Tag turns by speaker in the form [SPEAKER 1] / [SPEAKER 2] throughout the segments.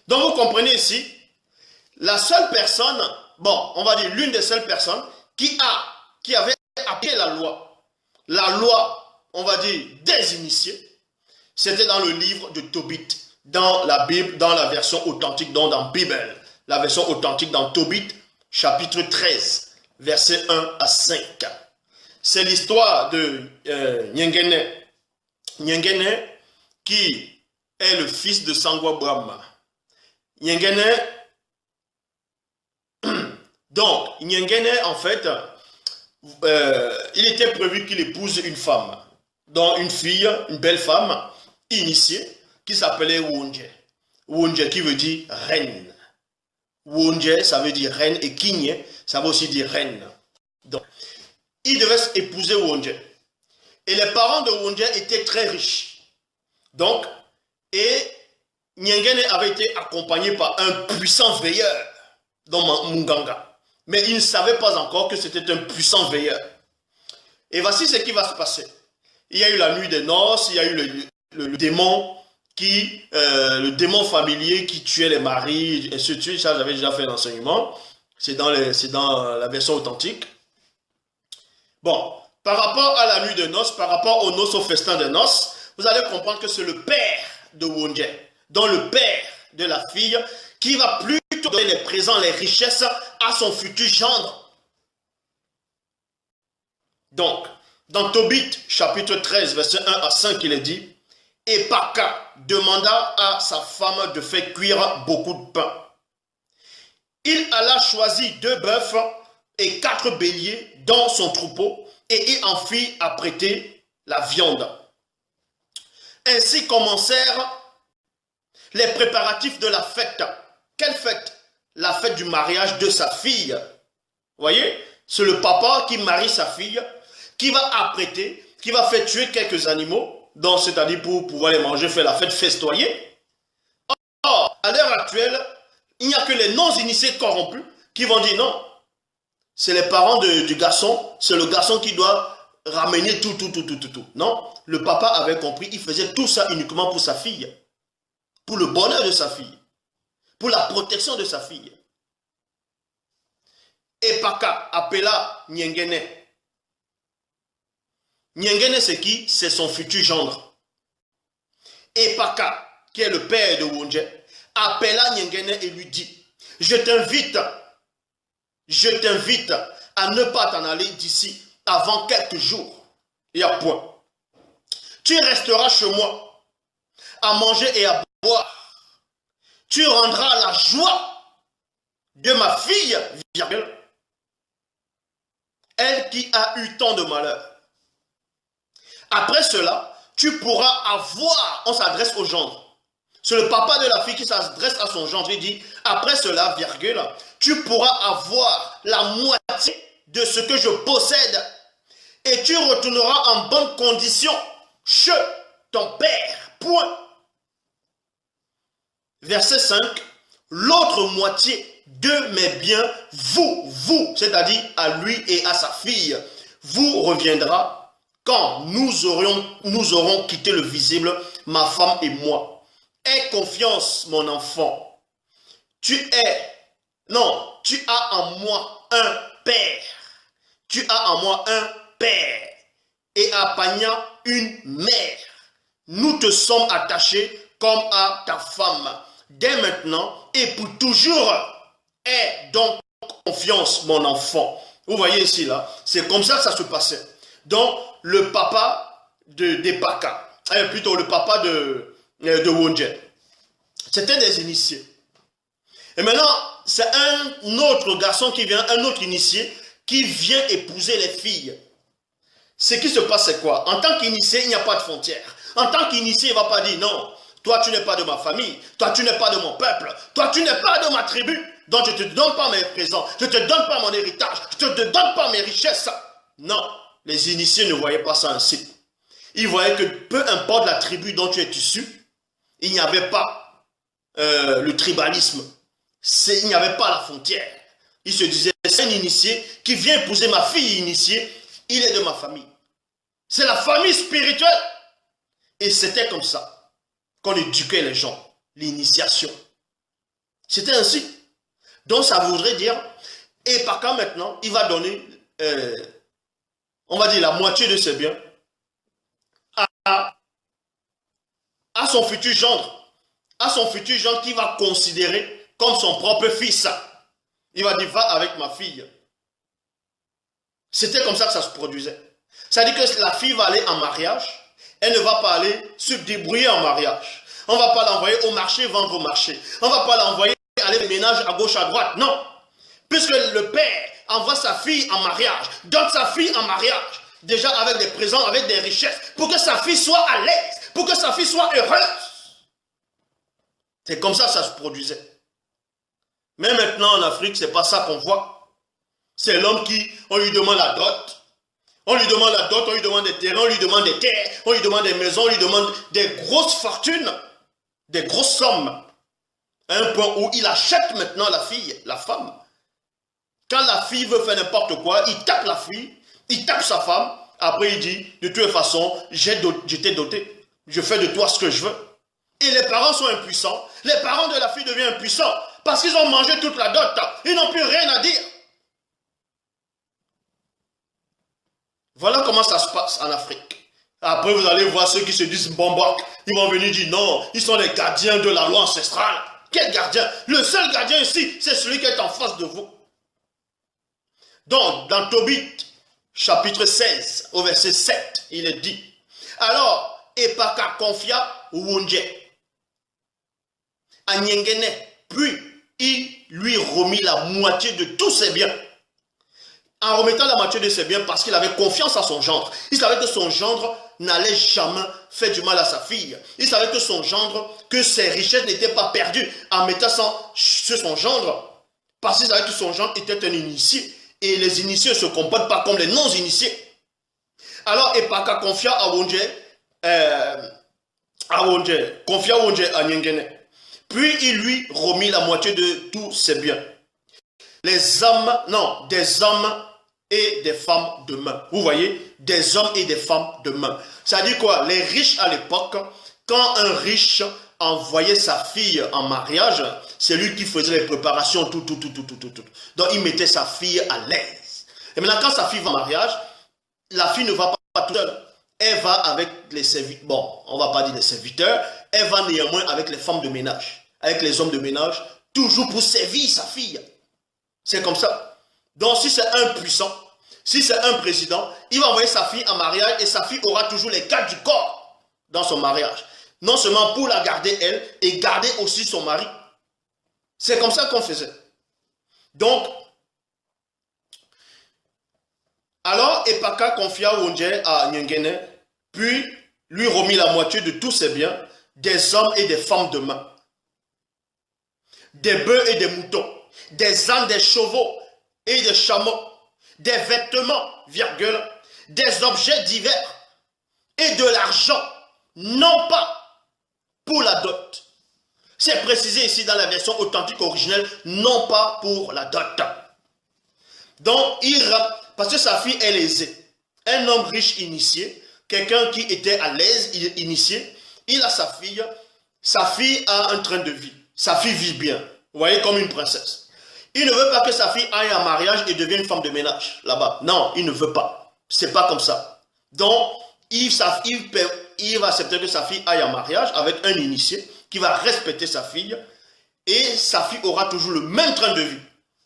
[SPEAKER 1] Donc vous comprenez ici, la seule personne, bon, on va dire l'une des seules personnes qui avait appliqué la loi, on va dire, des initiés, c'était dans le livre de Tobit, dans la Bible, dans la version authentique, donc dans la Bible, la version authentique dans Tobit, chapitre 13, versets 1 à 5. C'est l'histoire de Nyengene. Nyengene, qui est le fils de Sangwa Brahma. Nyengene, donc, Nyengene, en fait, il était prévu qu'il épouse une femme, donc une fille, une belle femme, initiée, qui s'appelait Wonje. Wonje qui veut dire reine. Wonje, ça veut dire reine, et Kinye, ça veut aussi dire reine. Donc, il devait épouser Wonje. Et les parents de Wonje étaient très riches. Donc, et Nyengene avait été accompagné par un puissant veilleur dans Munganga. Mais il ne savait pas encore que c'était un puissant veilleur. Et voici ce qui va se passer. Il y a eu la nuit des noces, il y a eu le démon le démon familier qui tuait les maris, et ainsi de suite. Ça, j'avais déjà fait l'enseignement. C'est dans la version authentique. Bon, par rapport à la nuit de noces, par rapport aux noces, au festin des noces, vous allez comprendre que c'est le père de Wonje, donc le père de la fille, qui va plutôt donner les présents, les richesses à son futur gendre. Donc, dans Tobit, chapitre 13, verset 1 à 5, il est dit, et Paka demanda à sa femme de faire cuire beaucoup de pain. Il alla choisir 2 bœufs et 4 béliers dans son troupeau, et il en fit apprêter la viande. Ainsi commencèrent les préparatifs de la fête. Quelle fête? La fête du mariage de sa fille. Vous voyez? C'est le papa qui marie sa fille, qui va apprêter, qui va faire tuer quelques animaux, c'est-à-dire pour pouvoir les manger, faire la fête, festoyer. Or, à l'heure actuelle, il n'y a que les non-initiés corrompus qui vont dire non. C'est les parents du garçon, c'est le garçon qui doit ramener tout. Non, le papa avait compris, il faisait tout ça uniquement pour sa fille, pour le bonheur de sa fille, pour la protection de sa fille. Et Paka appela Nyengene. Nyengene, c'est qui? C'est son futur gendre. Et Paka, qui est le père de Wonje, appela Nyengene et lui dit, je t'invite à ne pas t'en aller d'ici avant quelques jours. Il y a point. Tu resteras chez moi à manger et à boire. Tu rendras la joie de ma fille, elle qui a eu tant de malheur. Après cela, tu pourras avoir, on s'adresse au gendre. C'est le papa de la fille qui s'adresse à son gendre. Il dit, après cela, tu pourras avoir la moitié de ce que je possède et tu retourneras en bonne condition chez ton père. Point. Verset 5. L'autre moitié de mes biens, vous, c'est-à-dire à lui et à sa fille, vous reviendra quand nous aurons quitté le visible, ma femme et moi. Aie confiance, mon enfant. Tu as en moi un père. Tu as en moi un père. Et à Pagna, une mère. Nous te sommes attachés comme à ta femme. Dès maintenant et pour toujours, aie donc confiance, mon enfant. Vous voyez ici, là, c'est comme ça que ça se passait. Donc, le papa de Paka, plutôt le papa de Wonje, c'était des initiés. Et maintenant, c'est un autre garçon qui vient, un autre initié, qui vient épouser les filles. Ce qui se passe, c'est quoi? En tant qu'initié, il n'y a pas de frontière. En tant qu'initié, il ne va pas dire non, toi tu n'es pas de ma famille, toi tu n'es pas de mon peuple, toi tu n'es pas de ma tribu, donc je ne te donne pas mes présents, je ne te donne pas mon héritage, je ne te donne pas mes richesses. Non, les initiés ne voyaient pas ça ainsi. Ils voyaient que peu importe la tribu dont tu es issu, il n'y avait pas le tribalisme, il n'y avait pas la frontière. Ils se disaient, c'est un initié qui vient épouser ma fille initiée, il est de ma famille. C'est la famille spirituelle. Et c'était comme ça qu'on éduquait les gens, l'initiation. C'était ainsi. Donc ça voudrait dire, Epaka maintenant, il va donner, on va dire la moitié de ses biens à son futur gendre. À son futur gendre qu'il va considérer comme son propre fils. Il va dire, va avec ma fille. C'était comme ça que ça se produisait. C'est-à-dire que la fille va aller en mariage, elle ne va pas aller se débrouiller en mariage. On ne va pas l'envoyer au marché, vendre au marché. On ne va pas l'envoyer aller ménage à gauche, à droite. Non. Puisque le père envoie sa fille en mariage, donne sa fille en mariage, déjà avec des présents, avec des richesses, pour que sa fille soit à l'aise, pour que sa fille soit heureuse. C'est comme ça que ça se produisait. Mais maintenant en Afrique, ce n'est pas ça qu'on voit. C'est l'homme qui, on lui demande la dot. On lui demande la dot, on lui demande des terrains, on lui demande des terres, on lui demande des maisons, on lui demande des grosses fortunes, des grosses sommes. À un point où il achète maintenant la fille, la femme. Quand la fille veut faire n'importe quoi, il tape la fille, il tape sa femme. Après il dit, de toute façon, je t'ai doté. Je fais de toi ce que je veux. Et les parents sont impuissants. Les parents de la fille deviennent impuissants. Parce qu'ils ont mangé toute la dot. Ils n'ont plus rien à dire. Voilà comment ça se passe en Afrique. Après, vous allez voir ceux qui se disent bombok. Ils vont venir dire non, ils sont les gardiens de la loi ancestrale. Quel gardien? Le seul gardien ici, c'est celui qui est en face de vous. Donc, dans Tobit, chapitre 16, au verset 7, il est dit, alors, Epaka confia Wunje à Nyengene, puis il lui remit la moitié de tous ses biens. En remettant la moitié de ses biens parce qu'il avait confiance à son gendre. Il savait que son gendre n'allait jamais faire du mal à sa fille. Il savait que son gendre, que ses richesses n'étaient pas perdues en mettant ça sur son gendre. Parce qu'il savait que son gendre était un initié. Et les initiés ne se comportent pas comme les non-initiés. Alors Epaka confia à Wonje, confia Wonje à Nyengene. Puis il lui remit la moitié de tous ses biens. Les hommes, non, des hommes et des femmes de main. Vous voyez, des hommes et des femmes de main. Ça dit quoi? Les riches à l'époque, quand un riche envoyait sa fille en mariage, c'est lui qui faisait les préparations, tout. Donc il mettait sa fille à l'aise. Et maintenant, quand sa fille va en mariage, la fille ne va pas toute seule. Elle va avec les serviteurs, bon, on ne va pas dire les serviteurs, elle va néanmoins avec les femmes de ménage, avec les hommes de ménage, toujours pour servir sa fille. C'est comme ça. Donc si c'est un puissant, si c'est un président, il va envoyer sa fille en mariage et sa fille aura toujours les gardes du corps dans son mariage. Non seulement pour la garder elle, et garder aussi son mari. C'est comme ça qu'on faisait. Donc, alors Epaka confia Wonje à Nyengene, puis lui remit la moitié de tous ses biens, des hommes et des femmes de main, des bœufs et des moutons, des ânes, des chevaux et des chameaux, des vêtements, virgule, des objets divers et de l'argent, non pas pour la dot. C'est précisé ici dans la version authentique originelle, non pas pour la dot. Donc, parce que sa fille est aisée, un homme riche initié, quelqu'un qui était à l'aise, initié, il a sa fille a un train de vie, sa fille vit bien, vous voyez, comme une princesse. Il ne veut pas que sa fille aille en mariage et devienne femme de ménage là-bas. Non, il ne veut pas. C'est pas comme ça. Donc, il va accepter que sa fille aille en mariage avec un initié qui va respecter sa fille et sa fille aura toujours le même train de vie.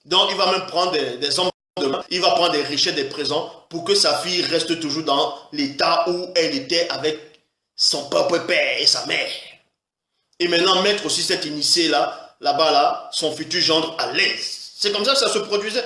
[SPEAKER 1] Donc, il va même prendre des hommes de main, il va prendre des richesses, des présents pour que sa fille reste toujours dans l'état où elle était avec son propre père et sa mère. Et maintenant, mettre aussi cet initié là, là-bas, là, son futur gendre à l'aise. C'est comme ça que ça se produisait.